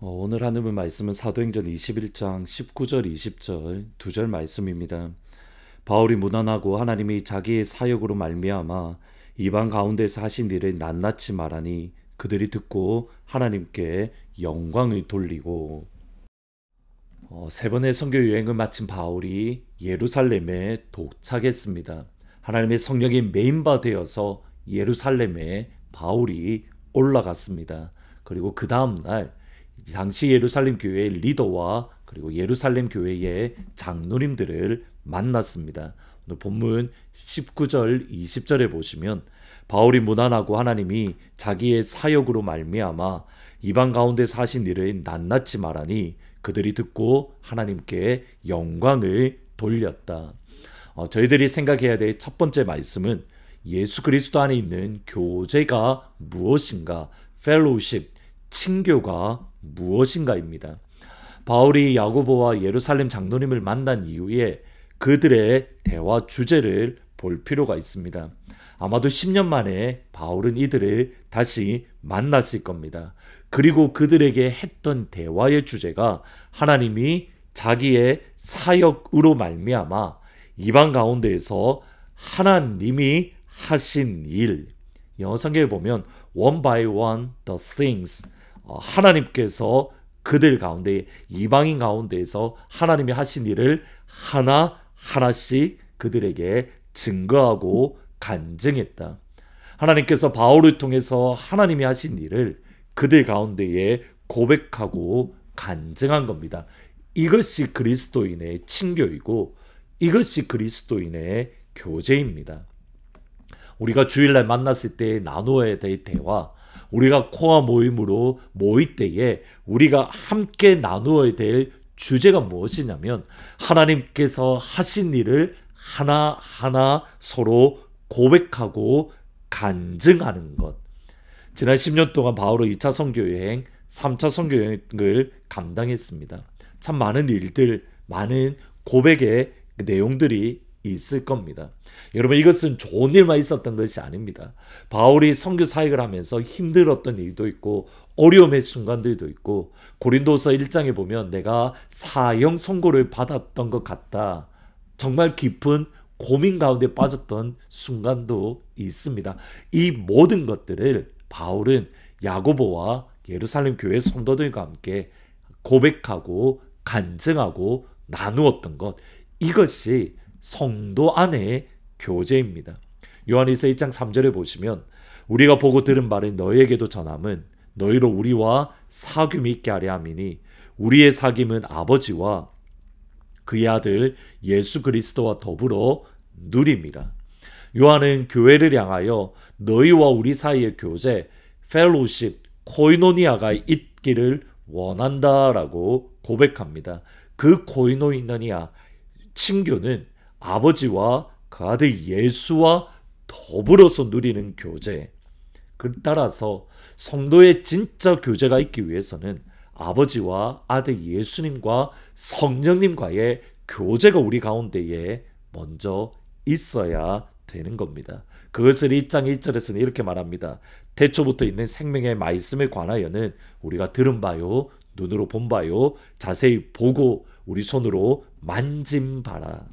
오늘 하는 말씀은 사도행전 21장 19절 20절 두 절 말씀입니다. 바울이 무난하고 하나님이 자기의 사역으로 말미암아 이방 가운데서 하신 일을 낱낱이 말하니 그들이 듣고 하나님께 영광을 돌리고. 세 번의 선교 여행을 마친 바울이 예루살렘에 도착했습니다. 하나님의 성령이 메인바 되어서 예루살렘에 바울이 올라갔습니다. 그리고 그 다음날 당시 예루살렘 교회의 리더와 그리고 예루살렘 교회의 장로님들을 만났습니다. 오늘 본문 19절 20절에 보시면 바울이 무난하고 하나님이 자기의 사역으로 말미암아 이방 가운데서 하신 일을 낱낱이 말하니 그들이 듣고 하나님께 영광을 돌렸다. 저희들이 생각해야 될 첫 번째 말씀은 예수 그리스도 안에 있는 교제가 무엇인가, 펠로우십, 친교가 무엇인가입니다. 바울이 야고보와 예루살렘 장로님을 만난 이후에 그들의 대화 주제를 볼 필요가 있습니다. 아마도 10년 만에 바울은 이들을 다시 만났을 겁니다. 그리고 그들에게 했던 대화의 주제가 하나님이 자기의 사역으로 말미암아 이방 가운데에서 하나님이 하신 일, 영어 성경에 보면 one by one the things, 하나님께서 그들 가운데 이방인 가운데에서 하나님이 하신 일을 하나하나씩 그들에게 증거하고 간증했다. 하나님께서 바울을 통해서 하나님이 하신 일을 그들 가운데에 고백하고 간증한 겁니다. 이것이 그리스도인의 친교이고 이것이 그리스도인의 교제입니다. 우리가 주일날 만났을 때 나누어야 될 대화, 우리가 코아 모임으로 모일 때에 우리가 함께 나누어야 될 주제가 무엇이냐면 하나님께서 하신 일을 하나하나 서로 고백하고 간증하는 것. 지난 10년 동안 바울은 2차 선교여행, 3차 선교여행을 감당했습니다. 참 많은 일들, 많은 고백의 내용들이 있을 겁니다. 여러분, 이것은 좋은 일만 있었던 것이 아닙니다. 바울이 선교 사역을 하면서 힘들었던 일도 있고 어려움의 순간들도 있고 고린도서 1장에 보면 내가 사형 선고를 받았던 것 같다. 정말 깊은 고민 가운데 빠졌던 순간도 있습니다. 이 모든 것들을 바울은 야고보와 예루살렘 교회 성도들과 함께 고백하고 간증하고 나누었던 것, 이것이 성도 안의 교제입니다. 요한일서 1장 3절에 보시면 우리가 보고 들은 말을 너희에게도 전함은 너희로 우리와 사귐이 있게 하려 함이니 우리의 사귐은 아버지와 그의 아들 예수 그리스도와 더불어 누립니다. 요한은 교회를 향하여 너희와 우리 사이의 교제, 펠로우십, 코이노니아가 있기를 원한다라고 고백합니다. 그 코이노니아, 친교는 아버지와 그 아들 예수와 더불어서 누리는 교제. 따라서 성도의 진짜 교제가 있기 위해서는 아버지와 아들 예수님과 성령님과의 교제가 우리 가운데에 먼저 있어야 되는 겁니다. 그것을 1장 1절에서는 이렇게 말합니다. 태초부터 있는 생명의 말씀에 관하여는 우리가 들은 바요, 눈으로 본 바요, 자세히 보고 우리 손으로 만진 바라.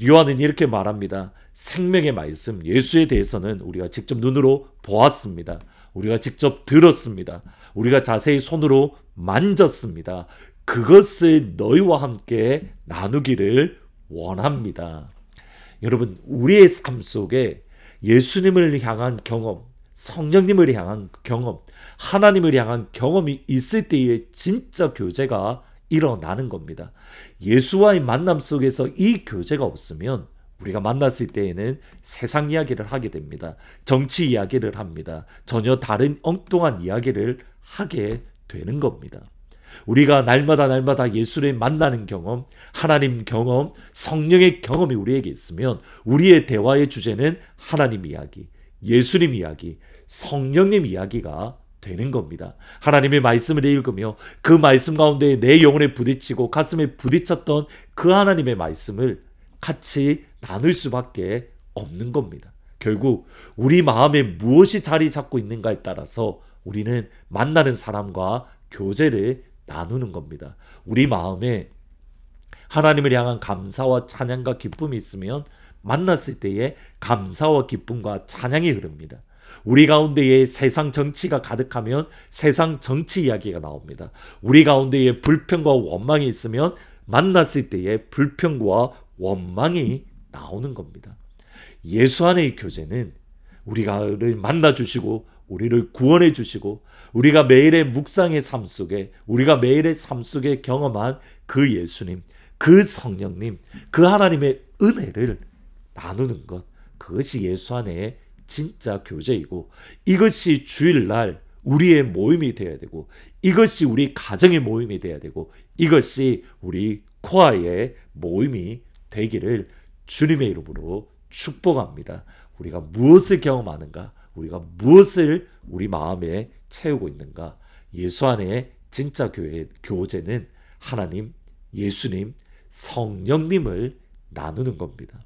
요한은 이렇게 말합니다. 생명의 말씀, 예수에 대해서는 우리가 직접 눈으로 보았습니다. 우리가 직접 들었습니다. 우리가 자세히 손으로 만졌습니다. 그것을 너희와 함께 나누기를 원합니다. 여러분, 우리의 삶 속에 예수님을 향한 경험, 성령님을 향한 경험, 하나님을 향한 경험이 있을 때에 진짜 교제가 일어나는 겁니다. 예수와의 만남 속에서 이 교제가 없으면 우리가 만났을 때에는 세상 이야기를 하게 됩니다. 정치 이야기를 합니다. 전혀 다른 엉뚱한 이야기를 하게 되는 겁니다. 우리가 날마다 예수를 만나는 경험, 하나님 경험, 성령의 경험이 우리에게 있으면 우리의 대화의 주제는 하나님 이야기, 예수님 이야기, 성령님 이야기가 되는 겁니다. 하나님의 말씀을 읽으며 그 말씀 가운데 내 영혼에 부딪히고 가슴에 부딪혔던 그 하나님의 말씀을 같이 나눌 수밖에 없는 겁니다. 결국 우리 마음에 무엇이 자리 잡고 있는가에 따라서 우리는 만나는 사람과 교제를 나누는 겁니다. 우리 마음에 하나님을 향한 감사와 찬양과 기쁨이 있으면 만났을 때에 감사와 기쁨과 찬양이 흐릅니다. 우리 가운데에 세상 정치가 가득하면 세상 정치 이야기가 나옵니다. 우리 가운데에 불평과 원망이 있으면 만났을 때에 불평과 원망이 나오는 겁니다. 예수 안의 교제는 우리를 만나주시고 우리를 구원해 주시고 우리가 매일의 묵상의 삶 속에 우리가 매일의 삶 속에 경험한 그 예수님, 그 성령님, 그 하나님의 은혜를 나누는 것, 그것이 예수 안의 진짜 교제이고 이것이 주일날 우리의 모임이 되어야 되고 이것이 우리 가정의 모임이 되어야 되고 이것이 우리 코아의 모임이 되기를 주님의 이름으로 축복합니다. 우리가 무엇을 경험하는가? 우리가 무엇을 우리 마음에 채우고 있는가? 예수 안에 진짜 교제는 하나님, 예수님, 성령님을 나누는 겁니다.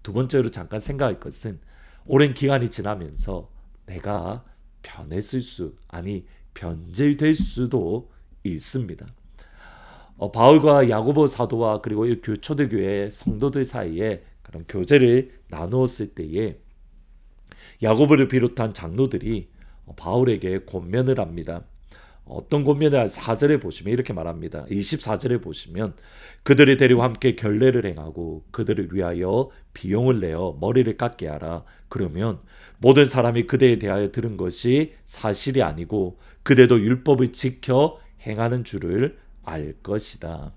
두 번째로 잠깐 생각할 것은 오랜 기간이 지나면서 내가 변질될 수도 있습니다. 바울과 야고보 사도와 그리고 초대교회 성도들 사이에 그런 교제를 나누었을 때에 야고보를 비롯한 장로들이 바울에게 권면을 합니다. 어떤 권면을 4절에 보시면 이렇게 말합니다. 24절에 보시면 그들을 데리고 함께 결례를 행하고 그들을 위하여 비용을 내어 머리를 깎게 하라. 그러면 모든 사람이 그대에 대하여 들은 것이 사실이 아니고 그대도 율법을 지켜 행하는 줄을 알 것이다.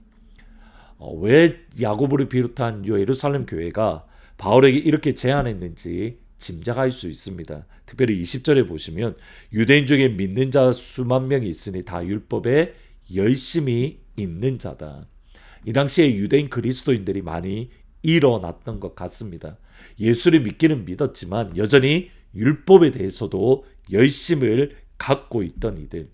왜 야고보를 비롯한 예루살렘 교회가 바울에게 이렇게 제안했는지 짐작할 수 있습니다. 특별히 20절에 보시면 유대인 중에 믿는 자 수만 명이 있으니 다 율법에 열심히 있는 자다. 이 당시에 유대인 그리스도인들이 많이 일어났던 것 같습니다. 예수를 믿기는 믿었지만 여전히 율법에 대해서도 열심을 갖고 있던 이들,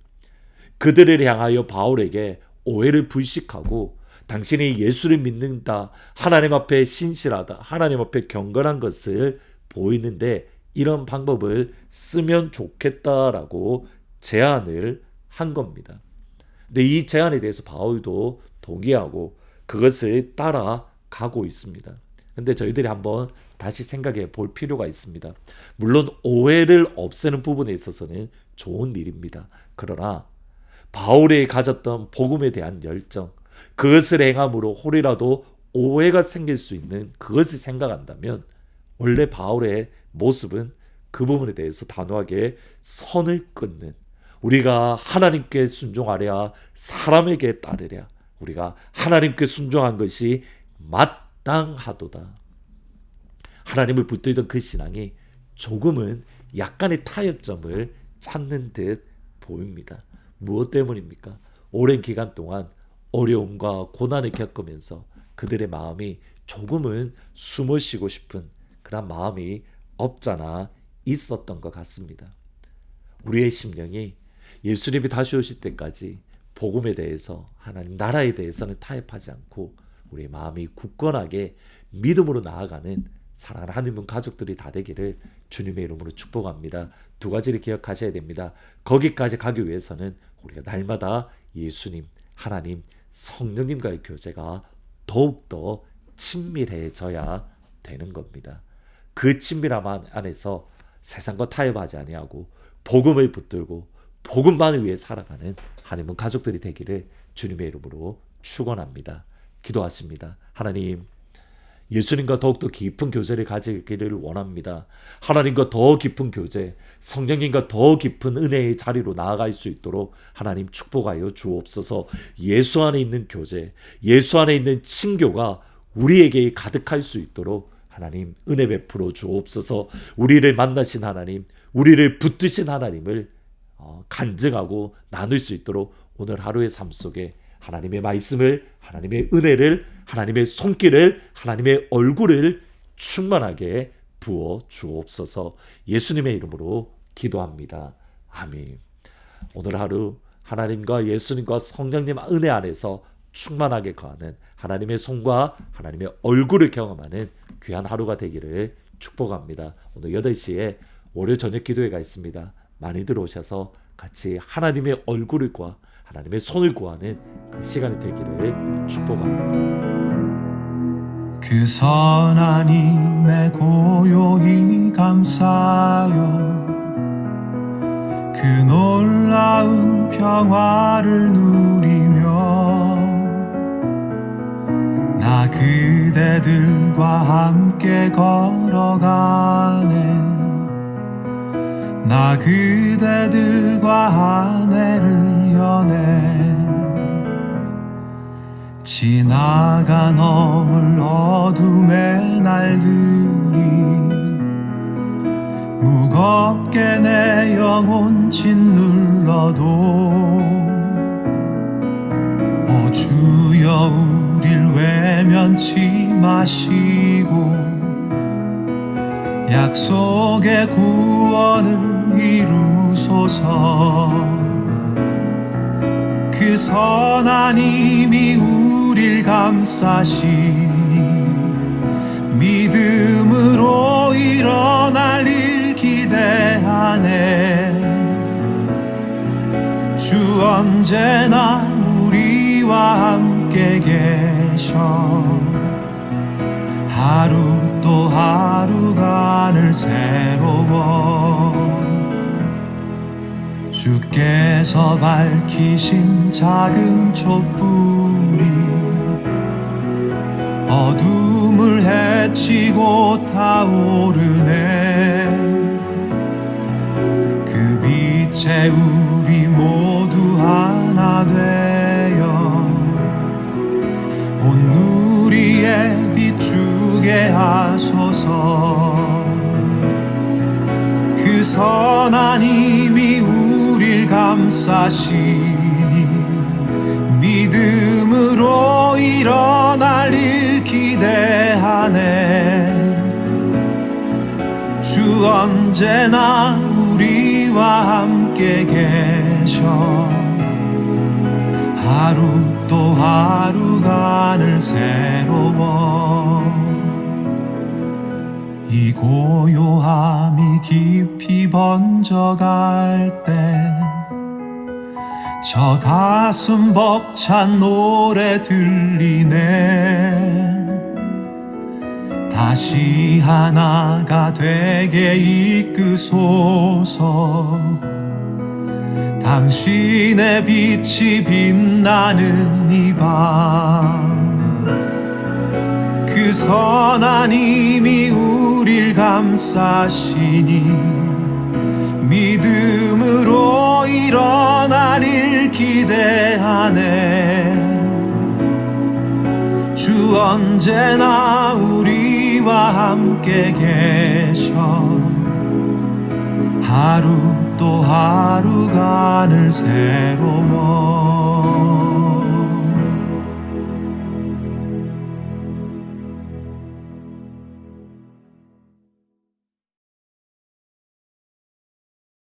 그들을 향하여 바울에게 오해를 불식하고 당신이 예수를 믿는다, 하나님 앞에 신실하다, 하나님 앞에 경건한 것을 보이는데 이런 방법을 쓰면 좋겠다라고 제안을 한 겁니다. 근데 이 제안에 대해서 바울도 동의하고 그것을 따라가고 있습니다. 근데 저희들이 한번 다시 생각해 볼 필요가 있습니다. 물론 오해를 없애는 부분에 있어서는 좋은 일입니다. 그러나 바울이 가졌던 복음에 대한 열정, 그것을 행함으로 혹이라도 오해가 생길 수 있는 그것을 생각한다면 원래 바울의 모습은 그 부분에 대해서 단호하게 선을 끊는, 우리가 하나님께 순종하랴 사람에게 따르랴, 우리가 하나님께 순종한 것이 마땅하도다. 하나님을 붙들던 그 신앙이 조금은 약간의 타협점을 찾는 듯 보입니다. 무엇 때문입니까? 오랜 기간 동안 어려움과 고난을 겪으면서 그들의 마음이 조금은 숨을 쉬고 싶은 그런 마음이 없잖아 있었던 것 같습니다. 우리의 심령이 예수님이 다시 오실 때까지 복음에 대해서, 하나님 나라에 대해서는 타협하지 않고 우리의 마음이 굳건하게 믿음으로 나아가는 사랑하는 하나님 가족들이 다 되기를 주님의 이름으로 축복합니다. 두 가지를 기억하셔야 됩니다. 거기까지 가기 위해서는 우리가 날마다 예수님, 하나님, 성령님과의 교제가 더욱더 친밀해져야 되는 겁니다. 그 친밀함 안에서 세상과 타협하지 아니하고 복음을 붙들고 복음만을 위해 살아가는 하나님은 가족들이 되기를 주님의 이름으로 축원합니다. 기도하십니다. 하나님, 예수님과 더욱더 깊은 교제를 가지기를 원합니다. 하나님과 더 깊은 교제, 성령님과 더 깊은 은혜의 자리로 나아갈 수 있도록 하나님 축복하여 주옵소서. 예수 안에 있는 교제, 예수 안에 있는 친교가 우리에게 가득할 수 있도록 하나님 은혜 베풀어 주옵소서. 우리를 만나신 하나님, 우리를 붙드신 하나님을 간증하고 나눌 수 있도록 오늘 하루의 삶 속에 하나님의 말씀을, 하나님의 은혜를, 하나님의 손길을, 하나님의 얼굴을 충만하게 부어 주옵소서. 예수님의 이름으로 기도합니다. 아멘. 오늘 하루 하나님과 예수님과 성령님 은혜 안에서 충만하게 거하는 하나님의 손과 하나님의 얼굴을 경험하는 귀한 하루가 되기를 축복합니다. 오늘 8시에 월요 저녁 기도회가 있습니다. 많이들 오셔서 같이 하나님의 얼굴과 하나님의 손을 구하는 그 시간이 되기를 축복합니다. 그 선한 힘에 고요히 감사하여 그 놀라운 평화를 누리며 나 그대들과 함께 걸어가네. 나 그대들과 아내를 여네. 지나가 넘을 어둠의 날들이 무겁게 내 영혼 짓눌러도 오 주여 우릴 외면치 마시고 약속의 구원을 이루소서. 그 선한 힘이 우릴 감싸시니 믿음으로 일어날 일 기대하네. 주 언제나 우리와 함께 계셔. 하루 또 하루가 늘 새로워. 주께서 밝히신 작은 촛불이 어둠을 헤치고 타오르네. 그 빛에 우리 모두 하나 되어 온 누리에 비추게 하소서. 그 선한 힘이 우릴 감싸시니 믿음으로 일어날 일 기대하네. 주 언제나 우리와 함께 계셔. 하루 또 하루가 늘 새로워. 이 고요함이 깊이 번져갈 때 저 가슴 벅찬 노래 들리네. 다시 하나가 되게 이끄소서. 당신의 빛이 빛나는 이 밤. 그 선한 힘이 우릴 감싸시니 믿음으로 일어날 일 기대하네. 주 언제나 우리와 함께 계셔. 하루 또 하루가 늘 새로워.